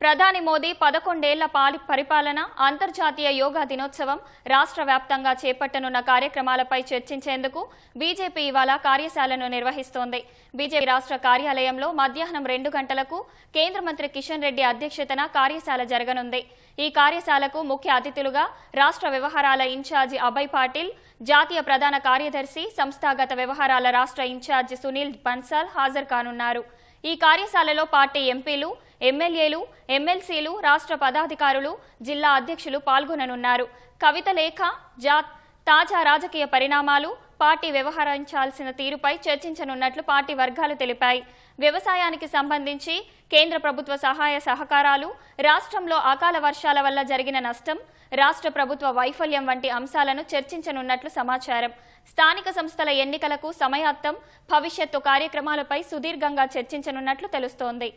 ప్రధాని మోదీ 11 ఏళ్ల పరిపాలన, అంతర్జాతీయ యోగా దినోత్సవం, రాష్ట్ర వ్యాప్తంగా చేపట్టనున్న కార్యక్రమాలపై చర్చించేందుకు బీజేపీ ఇవాళ కార్యశాలను నిర్వహిస్తోంది. బీజేపీ రాష్ట్ర కార్యాలయంలో మధ్యాహ్నం 2 గంటలకు కేంద్ర మంత్రి కిషన్ రెడ్డి అధ్యక్షతన కార్యశాల జరగనుంది. ఈ కార్యశాలకు ముఖ్య అతిథులుగా రాష్ట్ర వ్యవహారాల ఇన్ఛార్జి అభయ్ పాటిల్, జాతీయ ప్రధాన కార్యదర్శి, సంస్థాగత వ్యవహారాల రాష్ట్ర ఇన్ఛార్జి సునీల్ బన్సాల్ హాజరు కానున్నారు. ఈ కార్యశాలలో పార్టీ ఎంపీలు, ఎమ్మెల్యేలు, ఎమ్మెల్సీలు, రాష్ట్ర పదాధికారులు, జిల్లా అధ్యక్షులు పాల్గొననున్నారు. కవిత లేఖ, తాజా రాజకీయ పరిణామాలు, పార్టీ వ్యవహరించాల్సిన తీరుపై చర్చించనున్నట్లు పార్టీ వర్గాలు తెలిపాయి. వ్యవసాయానికి సంబంధించి కేంద్ర ప్రభుత్వ సహాయ సహకారాలు, రాష్ట్రంలో అకాల వర్షాల వల్ల జరిగిన నష్టం, రాష్ట్ర ప్రభుత్వ వైఫల్యం వంటి అంశాలను చర్చించనున్నట్లు సమాచారం. స్థానిక సంస్థల ఎన్నికలకు సమయాత్తం, భవిష్యత్తు కార్యక్రమాలపై సుదీర్ఘంగా చర్చించనున్నట్లు తెలుస్తోంది.